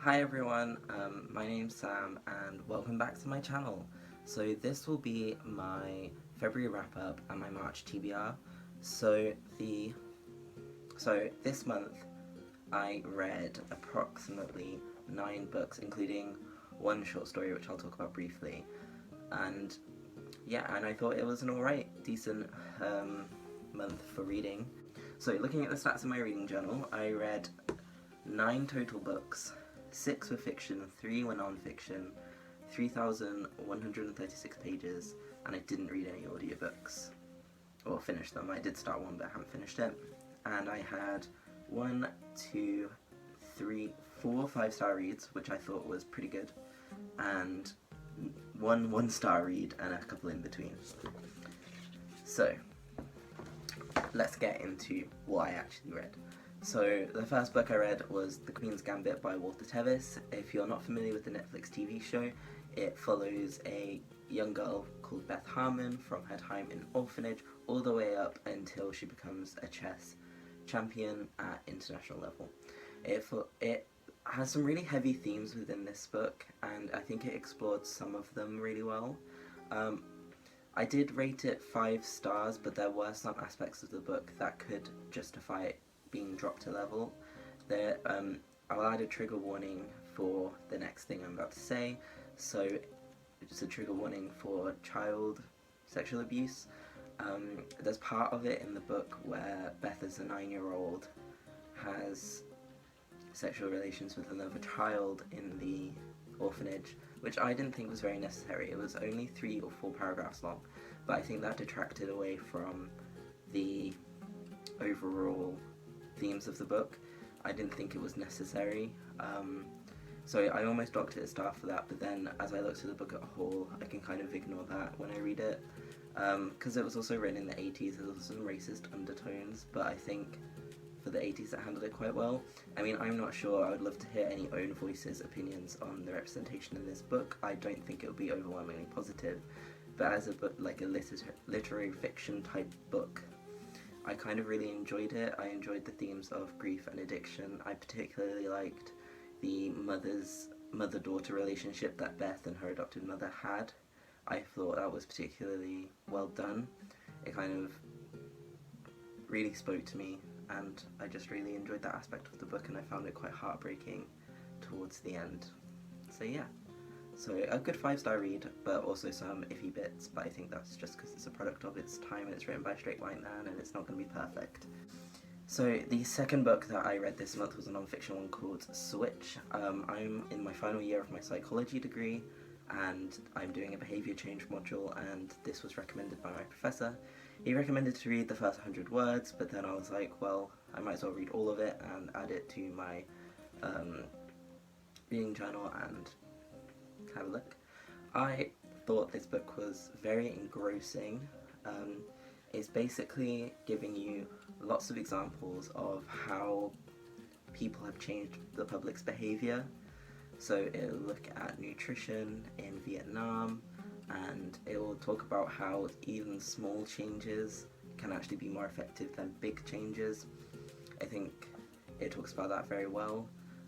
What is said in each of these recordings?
Hi everyone, my name's Sam and welcome back to my channel. So this will be my February wrap up and my March TBR. So this month I read approximately 9 books, including one short story which I'll talk about briefly. And I thought it was an alright, decent month for reading. So looking at the stats in my reading journal, I read 9 total books. 6 were fiction, 3 were non-fiction, 3,136 pages, and I didn't read any audiobooks, or finish them. I did start one but I haven't finished it. And I had 1, 2, 3, 4 5-star reads, which I thought was pretty good, and 1 1-star read and a couple in between. So, let's get into what I actually read. So the first book I read was The Queen's Gambit by Walter Tevis. If you're not familiar with the Netflix TV show, it follows a young girl called Beth Harmon from her time in an orphanage all the way up until she becomes a chess champion at international level. It has some really heavy themes within this book, and I think it explored some of them really well. I did rate it 5 stars, but there were some aspects of the book that could justify it being dropped a level. I'll add a trigger warning for the next thing I'm about to say. So it's a trigger warning for child sexual abuse. There's part of it in the book where Beth, as a 9-year-old, has sexual relations with another child in the orphanage, which I didn't think was very necessary. It was only 3 or 4 paragraphs long, but I think that detracted away from the overall themes of the book. I didn't think it was necessary, so I almost docked it a star for that, but then as I looked at the book as a whole, I can kind of ignore that when I read it, because it was also written in the 80s. There was some racist undertones, but I think for the 80s it handled it quite well. I mean, I'm not sure. I would love to hear any own voices' opinions on the representation in this book. I don't think it would be overwhelmingly positive, but as a book, like a literary fiction type book, I kind of really enjoyed it. I enjoyed the themes of grief and addiction. I particularly liked the mother-daughter relationship that Beth and her adopted mother had. I thought that was particularly well done. It kind of really spoke to me, and I just really enjoyed that aspect of the book, and I found it quite heartbreaking towards the end. So yeah. So a good 5-star read, but also some iffy bits, but I think that's just because it's a product of its time and it's written by a straight white man and it's not going to be perfect. So the second book that I read this month was a non-fiction one called Switch. I'm in my final year of my psychology degree and I'm doing a behaviour change module, and this was recommended by my professor. He recommended to read the first 100 words, but then I was like, well, I might as well read all of it and add it to my reading journal and have a look. I thought this book was very engrossing. It's basically giving you lots of examples of how people have changed the public's behaviour. So it'll look at nutrition in Vietnam, and it will talk about how even small changes can actually be more effective than big changes. I think it talks about that very well.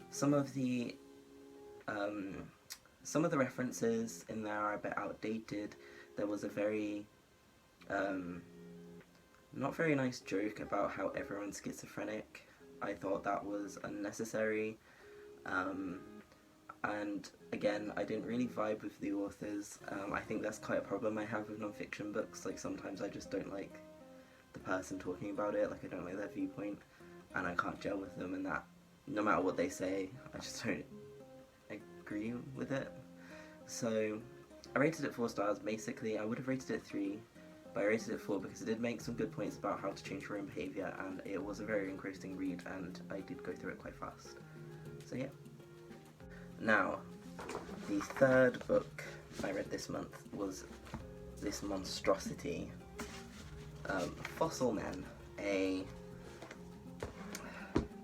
Some of the references in there are a bit outdated. There was a very, not very nice joke about how everyone's schizophrenic. I thought that was unnecessary. And again, I didn't really vibe with the authors. I think that's quite a problem I have with non-fiction books. Like, sometimes I just don't like the person talking about it. Like, I don't like their viewpoint, and I can't gel with them, and that, no matter what they say, I just don't agree with it. So I rated it 4 stars. Basically, I would have rated it 3, but I rated it 4 because it did make some good points about how to change your own behaviour, and it was a very engrossing read, and I did go through it quite fast. So yeah. Now, the third book I read this month was this monstrosity, Fossil Men.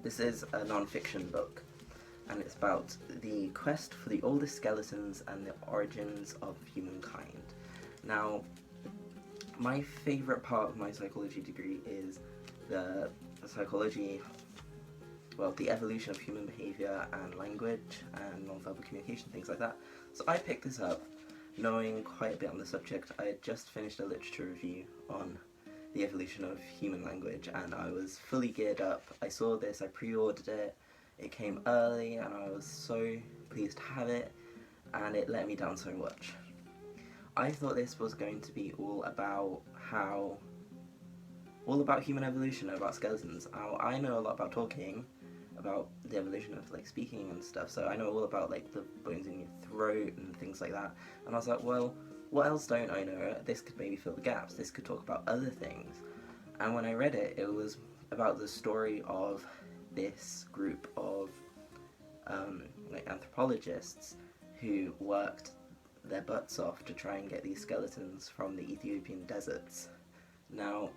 This is a non-fiction book, and it's about the quest for the oldest skeletons and the origins of humankind. Now, my favourite part of my psychology degree is the psychology well, the evolution of human behaviour and language and non-verbal communication, things like that. So I picked this up knowing quite a bit on the subject. I had just finished a literature review on the evolution of human language, and I was fully geared up. I saw this, I pre-ordered it, it came early, and I was so pleased to have it, and it let me down so much. I thought this was going to be all about human evolution, about skeletons. I know a lot about talking, about the evolution of like speaking and stuff, so I know all about like the bones in your throat and things like that. And I was like, well, what else don't I know? This could maybe fill the gaps. This could talk about other things. And when I read it, it was about the story of this group of like anthropologists who worked their butts off to try and get these skeletons from the Ethiopian deserts. Now,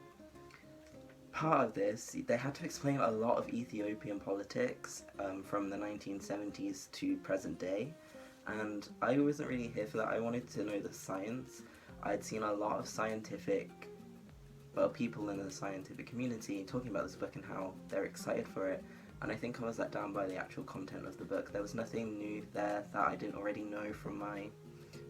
part of this, they had to explain a lot of Ethiopian politics from the 1970s to present day, and I wasn't really here for that. I wanted to know the science. I'd seen a lot of people in the scientific community talking about this book and how they're excited for it, and I think I was let down by the actual content of the book. There was nothing new there that I didn't already know from my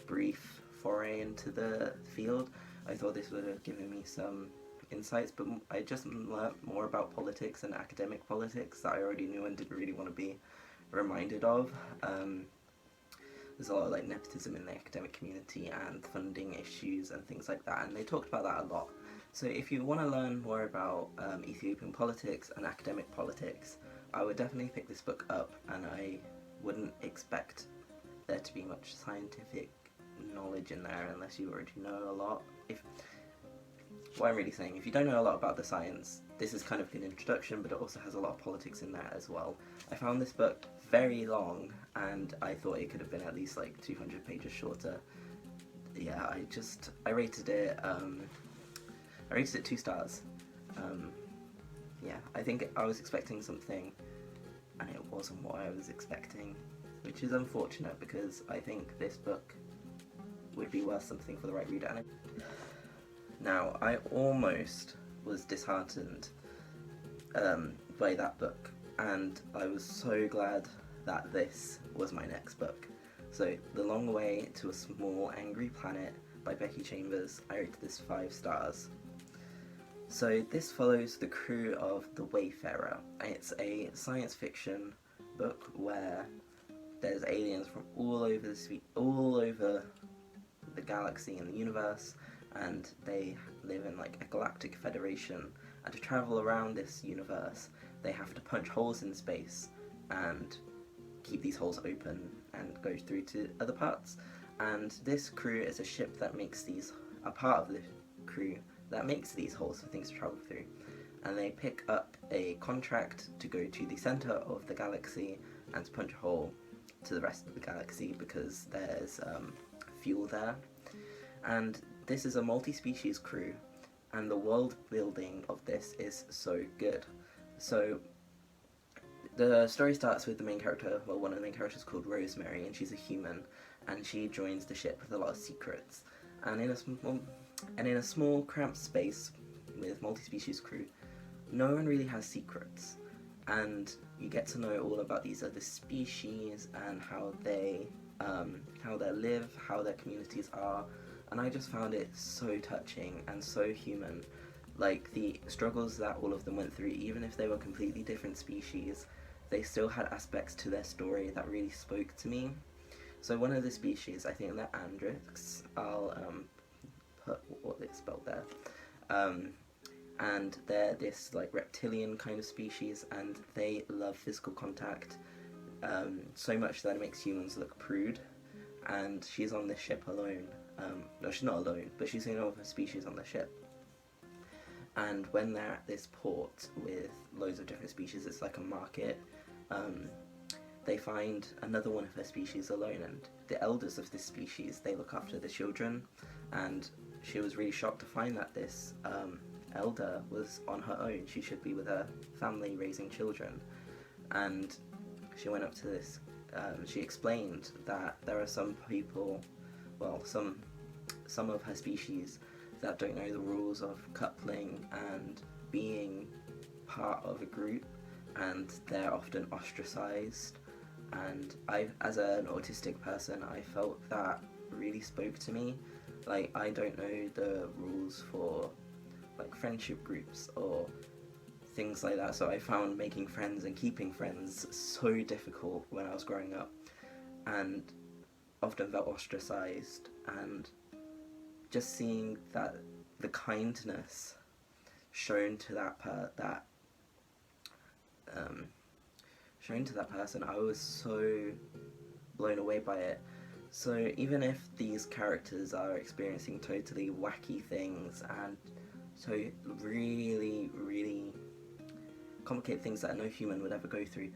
brief foray into the field. I thought this would have given me some insights, but I just learnt more about politics and academic politics that I already knew and didn't really want to be reminded of. There's a lot of like nepotism in the academic community and funding issues and things like that, and they talked about that a lot. So if you want to learn more about Ethiopian politics and academic politics, I would definitely pick this book up, and I wouldn't expect there to be much scientific knowledge in there unless you already know a lot. What I'm really saying, if you don't know a lot about the science, this is kind of an introduction, but it also has a lot of politics in there as well. I found this book very long, and I thought it could have been at least like 200 pages shorter. Yeah, I rated it 2 stars. Yeah, I think I was expecting something, and it wasn't what I was expecting, which is unfortunate because I think this book would be worth something for the right reader. Now, I almost was disheartened by that book, and I was so glad that this was my next book. So, The Long Way to a Small Angry Planet by Becky Chambers, I rated this 5 stars. So this follows the crew of The Wayfarer. It's a science fiction book where there's aliens from all over the galaxy and the universe, and they live in like a galactic federation, and to travel around this universe they have to punch holes in space and keep these holes open and go through to other parts. And this crew is a ship that makes a part of the crew that makes these holes for things to travel through, and they pick up a contract to go to the centre of the galaxy and to punch a hole to the rest of the galaxy because there's fuel there. And this is a multi-species crew, and the world building of this is so good. So the story starts with the main character, well, one of the main characters called Rosemary, and she's a human, and she joins the ship with a lot of secrets. And in a small cramped space with multi-species crew, no one really has secrets, and you get to know all about these other species and how they live, how their communities are, and I just found it so touching and so human. Like, the struggles that all of them went through, even if they were completely different species, they still had aspects to their story that really spoke to me. So one of the species, I think they're Andrix, I'll put what it's spelled there, and they're this like reptilian kind of species, and they love physical contact so much that it makes humans look prude. And she's on this ship alone. No, she's not alone, but she's in all of her species on the ship. And when they're at this port with loads of different species, it's like a market, they find another one of her species alone, and the elders of this species, they look after the children, and she was really shocked to find that this elder was on her own. She should be with her family raising children. And she went up to this, she explained that there are some people, well, some of her species that don't know the rules of coupling and being part of a group, and they're often ostracized. And I, as an autistic person, I felt that really spoke to me. Like, I don't know the rules for like friendship groups or things like that, so I found making friends and keeping friends so difficult when I was growing up, and often felt ostracized. And just seeing that the kindness shown to that person, I was so blown away by it. So even if these characters are experiencing totally wacky things and so really, really complicated things that no human would ever go through,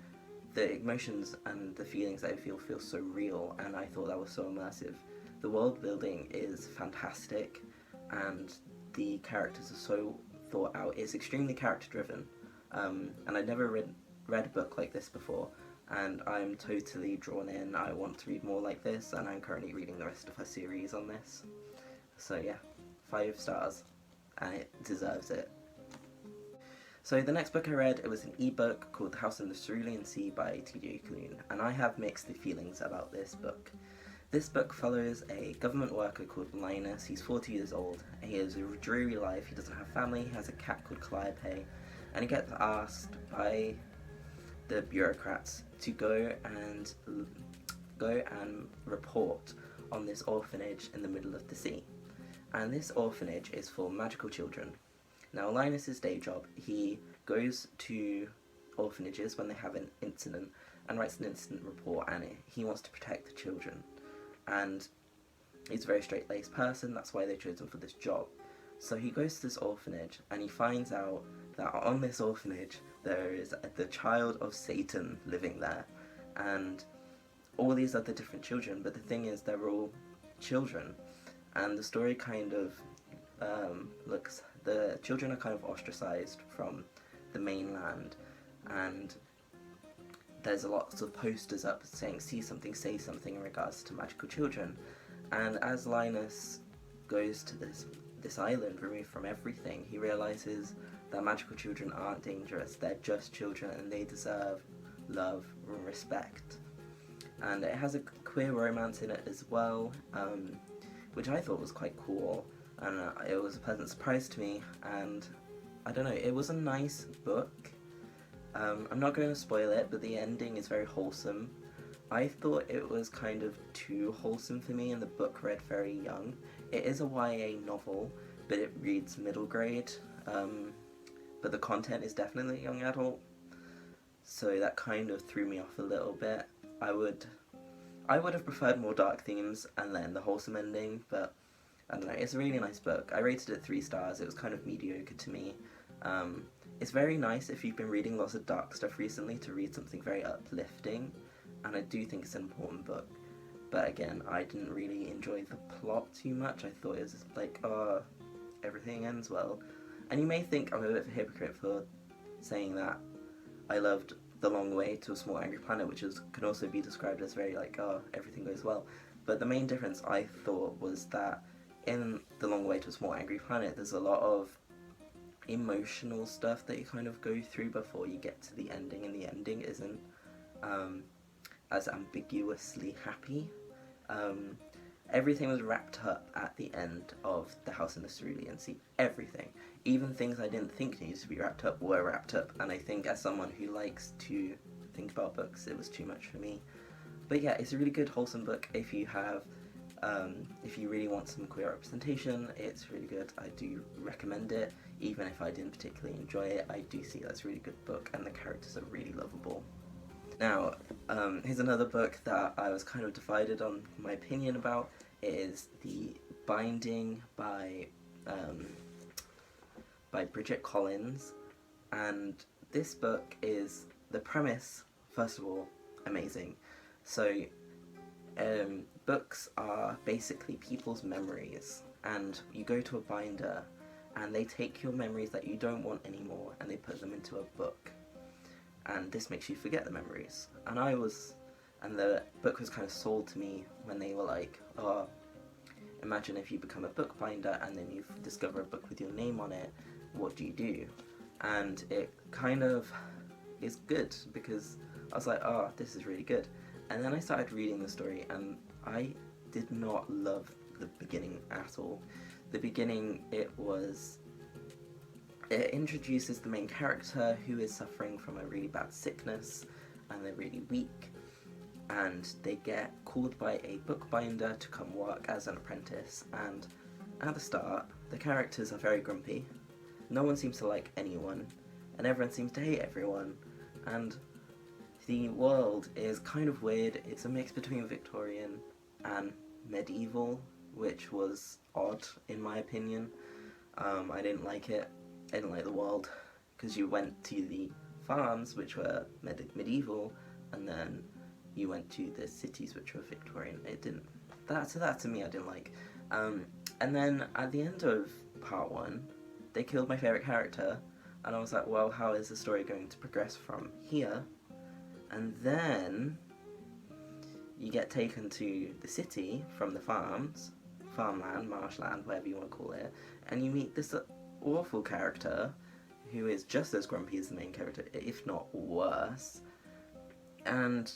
the emotions and the feelings that I feel so real, and I thought that was so immersive. The world building is fantastic, and the characters are so thought out. It's extremely character driven, and I'd never read a book like this before, and I'm totally drawn in. I want to read more like this, and I'm currently reading the rest of her series on this. So yeah, 5 stars, and it deserves it. So the next book I read, it was an ebook called The House in the Cerulean Sea by T.J. Klune, and I have mixed feelings about this book. This book follows a government worker called Linus. He's 40 years old. He has a dreary life. He doesn't have family. He has a cat called Calliope, and he gets asked by the bureaucrats to go and report on this orphanage in the middle of the sea. And this orphanage is for magical children. Now, Linus's day job, he goes to orphanages when they have an incident and writes an incident report, and he wants to protect the children. And he's a very straight-laced person, that's why they chose him for this job. So he goes to this orphanage, and he finds out that on this orphanage there is the child of Satan living there, and all these other different children, but the thing is, they're all children. And the story kind of the children are kind of ostracized from the mainland, and there's a lots of posters up saying see something, say something in regards to magical children. And as Linus goes to this island removed from everything, he realizes that magical children aren't dangerous, they're just children and they deserve love and respect. And it has a queer romance in it as well, which I thought was quite cool, and it was a pleasant surprise to me, and I don't know, it was a nice book. I'm not going to spoil it, but the ending is very wholesome. I thought it was kind of too wholesome for me, and the book read very young. It is a YA novel, but it reads middle grade, but the content is definitely young adult, so that kind of threw me off a little bit. I would have preferred more dark themes and then the wholesome ending, but I don't know, it's a really nice book. I rated it 3 stars, it was kind of mediocre to me. It's very nice if you've been reading lots of dark stuff recently to read something very uplifting, and I do think it's an important book. But again, I didn't really enjoy the plot too much. I thought it was like, oh, everything ends well. And you may think I'm a bit of a hypocrite for saying that I loved The Long Way to a Small Angry Planet, which can also be described as very like, oh, everything goes well. But the main difference I thought was that in The Long Way to a Small Angry Planet, there's a lot of emotional stuff that you kind of go through before you get to the ending, and the ending isn't as ambiguously happy. Everything was wrapped up at the end of The House in the Cerulean Sea. Everything. Even things I didn't think needed to be wrapped up were wrapped up, and I think as someone who likes to think about books, it was too much for me. But yeah, it's a really good, wholesome book if you have, if you really want some queer representation. It's really good. I do recommend it, even if I didn't particularly enjoy it. I do see that's a really good book, and the characters are really lovable. Now, here's another book that I was kind of divided on my opinion about. It is The Binding by Bridget Collins, and this book is, the premise, first of all, amazing. So, books are basically people's memories, and you go to a binder, and they take your memories that you don't want anymore, and they put them into a book. And this makes you forget the memories. And the book was kind of sold to me when they were like, oh, imagine if you become a bookbinder and then you discover a book with your name on it, what do you do? And it kind of is good, because I was like, oh, this is really good. And then I started reading the story, and I did not love the beginning at all. The beginning, it introduces the main character who is suffering from a really bad sickness, and they're really weak, and they get called by a bookbinder to come work as an apprentice. And at the start, the characters are very grumpy. No one seems to like anyone, and everyone seems to hate everyone. And the world is kind of weird. It's a mix between Victorian and medieval, which was odd in my opinion. I didn't like it. I didn't like the world, because you went to the farms, which were medieval, and then you went to the cities, which were Victorian. That to me I didn't like. And then at the end of part 1, they killed my favourite character, and I was like, well, how is the story going to progress from here? And then you get taken to the city from the farmland, marshland, whatever you want to call it, and you meet this awful character who is just as grumpy as the main character, if not worse. And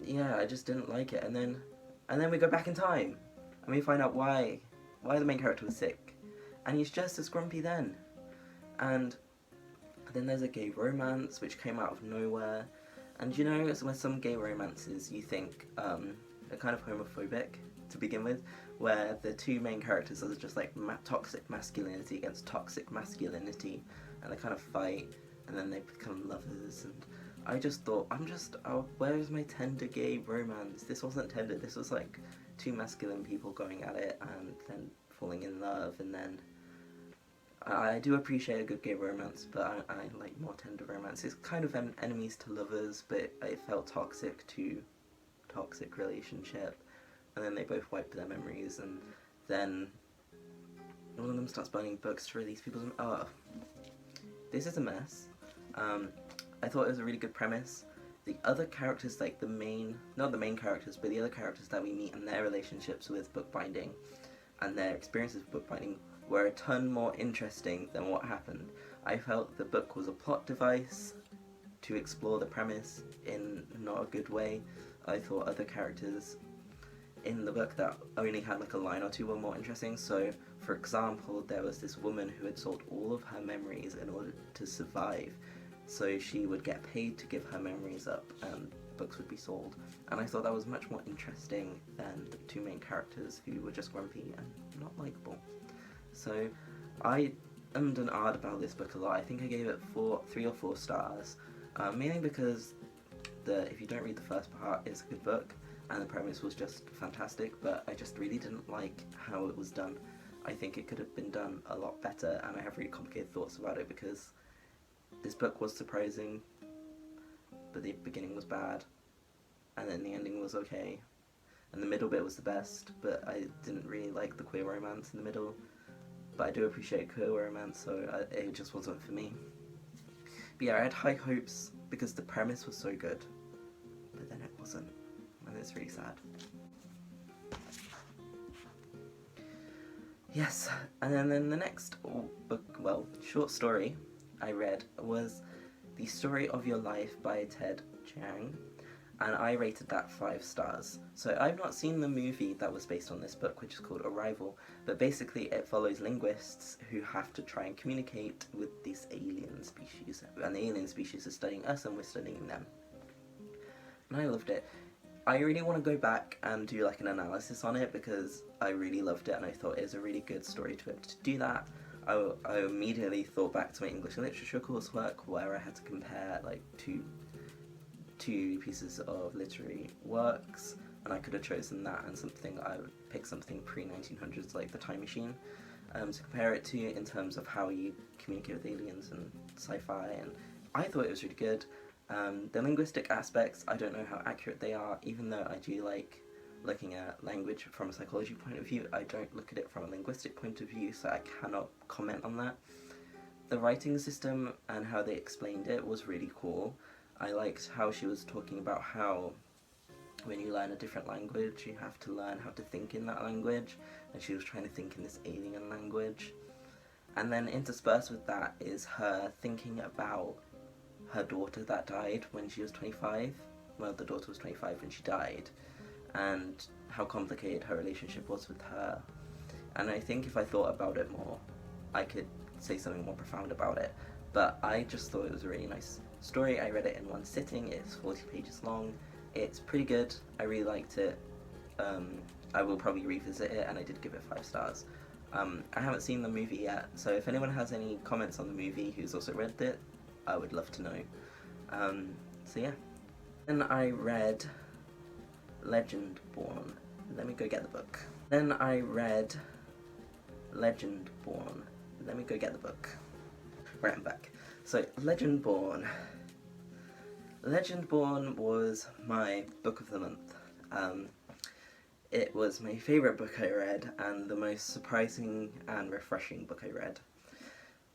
yeah, I just didn't like it. And then we go back in time, and we find out why the main character was sick, and he's just as grumpy then. And then there's a gay romance which came out of nowhere. And you know, with some gay romances, you think are kind of homophobic to begin with, where the two main characters are just like toxic masculinity against toxic masculinity, and they kind of fight, and then they become lovers. And I just thought, where is my tender gay romance? This wasn't tender. This was like two masculine people going at it and then falling in love. And then I do appreciate a good gay romance, but I like more tender romance. It's kind of enemies to lovers, but it felt toxic to toxic relationship. And then they both wipe their memories, and then one of them starts burning books to release people's... Oh, this is a mess. I thought it was a really good premise. The other characters, like not the main characters, but the other characters that we meet and their relationships with bookbinding and their experiences with bookbinding were a ton more interesting than what happened. I felt the book was a plot device to explore the premise in not a good way. I thought other characters in the book that only had like a line or two were more interesting. So, for example, there was this woman who had sold all of her memories in order to survive. So she would get paid to give her memories up, and books would be sold. And I thought that was much more interesting than the two main characters who were just grumpy and not likable. So I ummed and ahed about this book a lot. I think I gave it 3 or 4 stars, mainly because if you don't read the first part, it's a good book, and the premise was just fantastic, but I just really didn't like how it was done. I think it could have been done a lot better, and I have really complicated thoughts about it, because this book was surprising, but the beginning was bad, and then the ending was okay, and the middle bit was the best, but I didn't really like the queer romance in the middle. But I do appreciate queer romance, so it just wasn't for me. But yeah, I had high hopes because the premise was so good, but then it wasn't, and it's really sad. Yes, and then the next book, short story I read was The Story of Your Life by Ted Chiang, and I rated that 5 stars. So I've not seen the movie that was based on this book, which is called Arrival, but basically it follows linguists who have to try and communicate with this alien species, and the alien species is studying us and we're studying them. And I loved it. I really want to go back and do like an analysis on it, because I really loved it and I thought it was a really good story to be able to do that. I immediately thought back to my English and literature coursework, where I had to compare like two pieces of literary works, and I could have chosen that and I would pick something pre-1900s like The Time Machine to compare it to in terms of how you communicate with aliens and sci-fi, and I thought it was really good. The linguistic aspects, I don't know how accurate they are, even though I do like looking at language from a psychology point of view. I don't look at it from a linguistic point of view, so I cannot comment on that. The writing system and how they explained it was really cool. I liked how she was talking about how when you learn a different language, you have to learn how to think in that language, and she was trying to think in this alien language. And then interspersed with that is her thinking about her daughter that died when she was 25. Well, the daughter was 25 when she died, and how complicated her relationship was with her. And I think if I thought about it more, I could say something more profound about it. But I just thought it was a really nice story. I read it in one sitting. It's 40 pages long. It's pretty good. I really liked it. I will probably revisit it, and I did give it 5 stars. I haven't seen the movie yet, so if anyone has any comments on the movie who's also read it, I would love to know. So yeah. Then I read Legendborn. Let me go get the book. Then I read Legendborn. Let me go get the book. Right, I'm back. So, Legendborn. Legendborn was my book of the month. It was my favourite book I read, and the most surprising and refreshing book I read.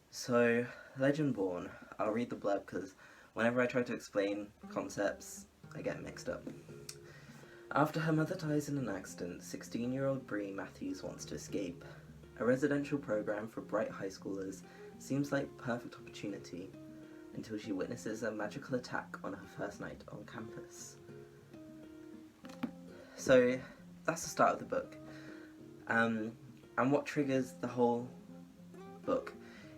So, Legendborn, I'll read the blurb because whenever I try to explain concepts, I get mixed up. After her mother dies in an accident, 16-year-old Bree Matthews wants to escape. A residential program for bright high schoolers seems like a perfect opportunity until she witnesses a magical attack on her first night on campus. So, that's the start of the book. And what triggers the whole book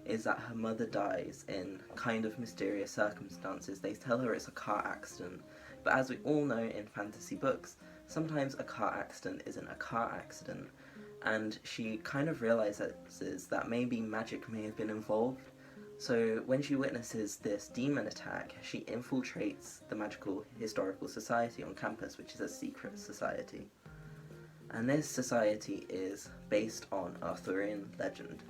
is that her mother dies in kind of mysterious circumstances. They tell her it's a car accident, but as we all know in fantasy books, sometimes a car accident isn't a car accident, and she kind of realizes that maybe magic may have been involved. So when she witnesses this demon attack, she infiltrates the Magical Historical Society on campus, which is a secret society. And this society is based on Arthurian legend.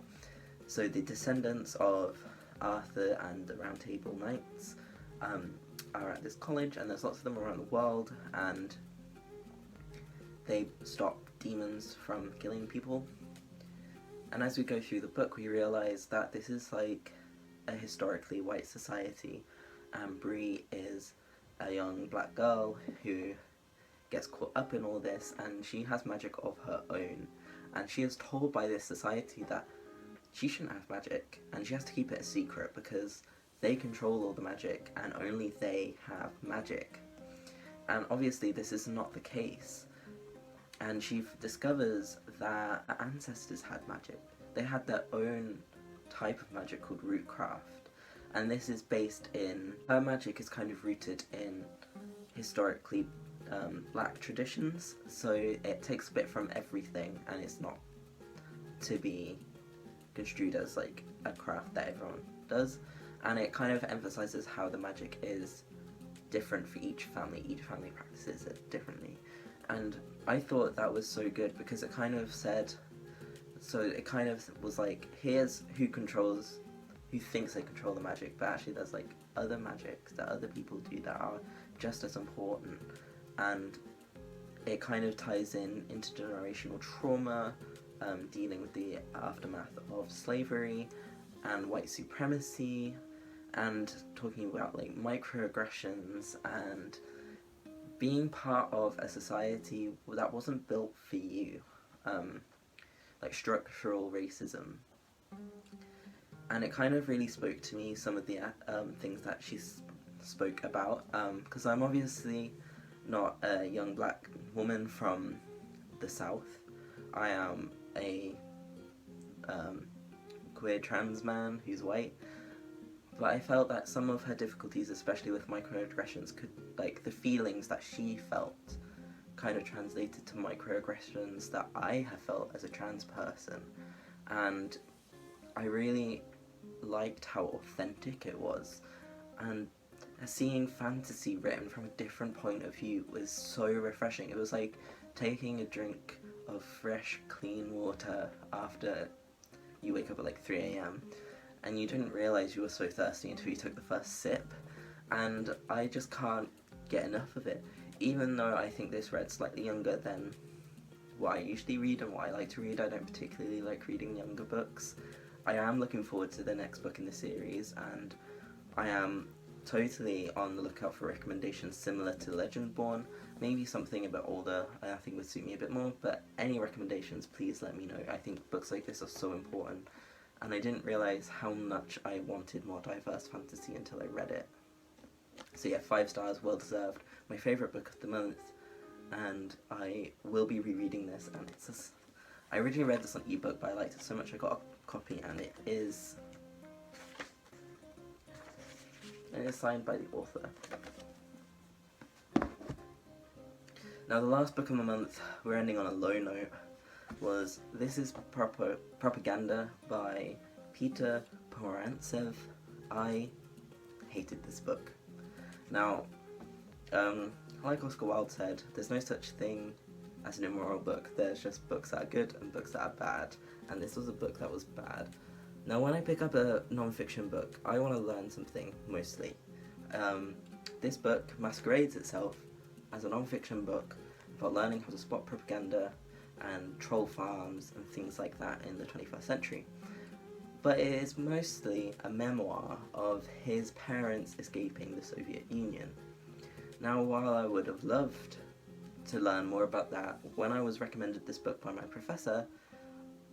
So the descendants of Arthur and the Round Table Knights are at this college, and there's lots of them around the world, and they stop demons from killing people. And as we go through the book, we realise that this is like a historically white society, and Bree is a young black girl who gets caught up in all this, and she has magic of her own, and she is told by this society that she shouldn't have magic, and she has to keep it a secret because they control all the magic and only they have magic. And obviously this is not the case, and she discovers that her ancestors had magic. They had their own type of magic called rootcraft, and this is based in, her magic is kind of rooted in historically black traditions, so it takes a bit from everything, and it's not to be construed as like a craft that everyone does, and it kind of emphasizes how the magic is different for each family practices it differently. And I thought that was so good because it kind of said, so it kind of was like, here's who thinks they control the magic, but actually there's like other magics that other people do that are just as important. And it kind of ties in intergenerational trauma, dealing with the aftermath of slavery and white supremacy, and talking about like microaggressions and being part of a society that wasn't built for you, like structural racism. And it kind of really spoke to me, some of the things that she spoke about, because I'm obviously not a young black woman from the South. I am a queer trans man who's white, but I felt that some of her difficulties, especially with microaggressions, could, like, the feelings that she felt kind of translated to microaggressions that I have felt as a trans person. And I really liked how authentic it was, and seeing fantasy written from a different point of view was so refreshing. It was like taking a drink of fresh, clean water after you wake up at like 3 a.m. and you didn't realise you were so thirsty until you took the first sip, and I just can't get enough of it. Even though I think this read slightly younger than what I usually read and what I like to read, I don't particularly like reading younger books. I am looking forward to the next book in the series, and I am totally on the lookout for recommendations similar to Legendborn. Maybe something a bit older I think would suit me a bit more, but any recommendations, please let me know. I think books like this are so important, and I didn't realise how much I wanted more diverse fantasy until I read it. So yeah, 5 stars, well deserved. My favourite book of the month, and I will be rereading this, and I originally read this on ebook, but I liked it so much I got a copy, and it is signed by the author. Now the last book of the month, we're ending on a low note, was This Is Propaganda by Peter Porantsev. I hated this book. Now, like Oscar Wilde said, there's no such thing as an immoral book. There's just books that are good and books that are bad, and this was a book that was bad. Now, when I pick up a non-fiction book, I want to learn something, mostly. This book masquerades itself as a non-fiction book about learning how to spot propaganda and troll farms and things like that in the 21st century. But it is mostly a memoir of his parents escaping the Soviet Union. Now, while I would have loved to learn more about that, when I was recommended this book by my professor,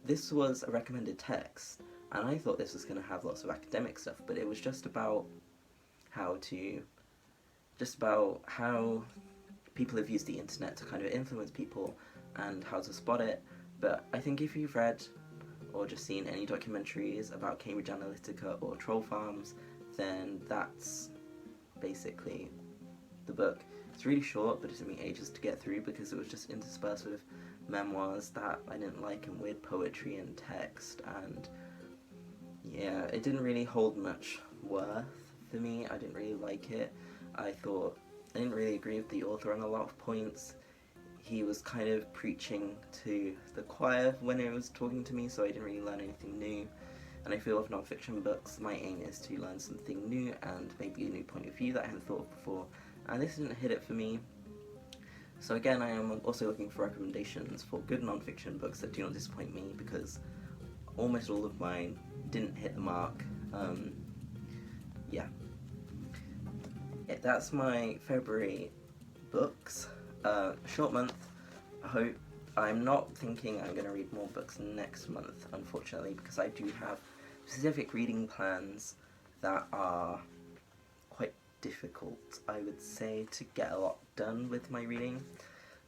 this was a recommended text, and I thought this was going to have lots of academic stuff, but it was just about how people have used the internet to kind of influence people and how to spot it. But I think if you've read or just seen any documentaries about Cambridge Analytica or troll farms, then that's basically the book. It's really short, but it took me ages to get through because it was just interspersed with memoirs that I didn't like and weird poetry and text, and yeah, it didn't really hold much worth for me. I didn't really like it. I didn't really agree with the author on a lot of points. He was kind of preaching to the choir when he was talking to me, so I didn't really learn anything new. And I feel with non-fiction books, my aim is to learn something new and maybe a new point of view that I hadn't thought of before. And this didn't hit it for me. So again, I am also looking for recommendations for good non-fiction books that do not disappoint me, because almost all of mine didn't hit the mark. Yeah. That's my February books. Short month. I'm not thinking I'm going to read more books next month, unfortunately, because I do have specific reading plans that are quite difficult, I would say, to get a lot done with my reading.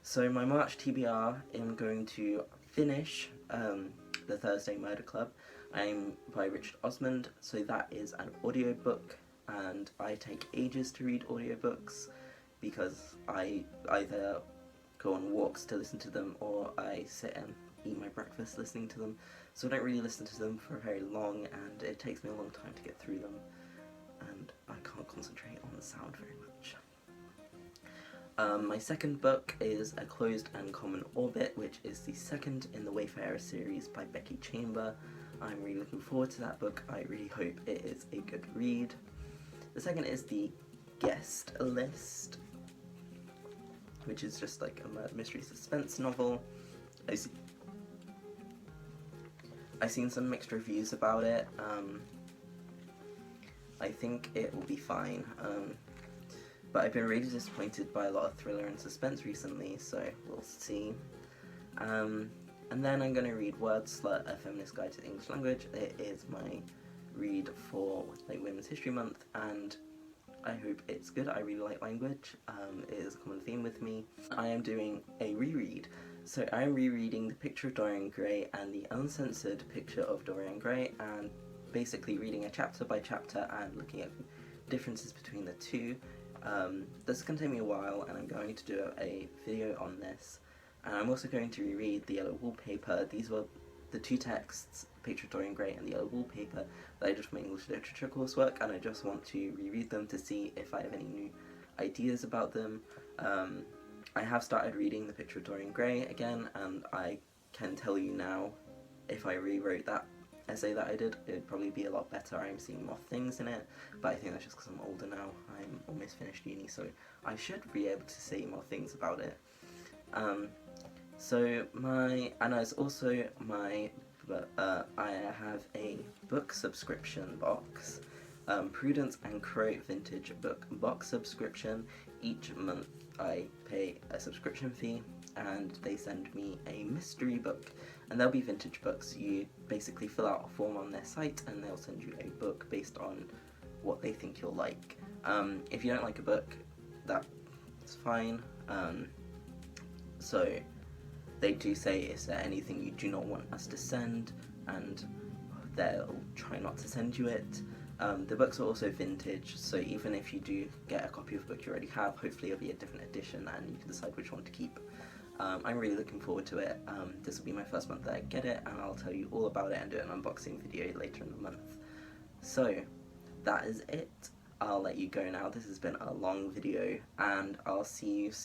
So my March TBR, I'm going to finish The Thursday Murder Club. I'm by Richard Osmond, so that is an audiobook, and I take ages to read audiobooks because I either go on walks to listen to them or I sit and eat my breakfast listening to them, so I don't really listen to them for very long, and it takes me a long time to get through them, and I can't concentrate on the sound very much. My second book is A Closed and Common Orbit, which is the second in the Wayfarer series by Becky Chamber. I'm really looking forward to that book. I really hope it is a good read. The second is The Guest List, which is just like a murder mystery suspense novel. I've seen some mixed reviews about it. I think it will be fine, but I've been really disappointed by a lot of thriller and suspense recently, so we'll see. And then I'm going to read Word Slut, A Feminist Guide to the English Language. It is my read for Women's History Month, and I hope it's good. I really like language. It is a common theme with me. I am doing a reread. So I am rereading The Picture of Dorian Gray and The Uncensored Picture of Dorian Gray, and basically reading a chapter by chapter and looking at differences between the two. This is going to take me a while, and I'm going to do a video on this. And I'm also going to reread The Yellow Wallpaper. These were the two texts, Picture of Dorian Gray and The Yellow Wallpaper, that I did for my English literature coursework, and I just want to reread them to see if I have any new ideas about them. I have started reading The Picture of Dorian Gray again, and I can tell you now, if I rewrote that essay that I did, it'd probably be a lot better. I'm seeing more things in it, but I think that's just because I'm older now. I'm almost finished uni, so I should be able to say more things about it. I have a book subscription box, Prudence and Crow Vintage Book Box subscription. Each month I pay a subscription fee, and they send me a mystery book, and they'll be vintage books. You basically fill out a form on their site, and they'll send you a book based on what they think you'll like. If you don't like a book, that's fine. So they do say, is there anything you do not want us to send, and they'll try not to send you it. The books are also vintage, so even if you do get a copy of a book you already have, hopefully it'll be a different edition and you can decide which one to keep. I'm really looking forward to it. This will be my first month that I get it, and I'll tell you all about it and do an unboxing video later in the month. So that is it. I'll let you go now. This has been a long video, and I'll see you soon.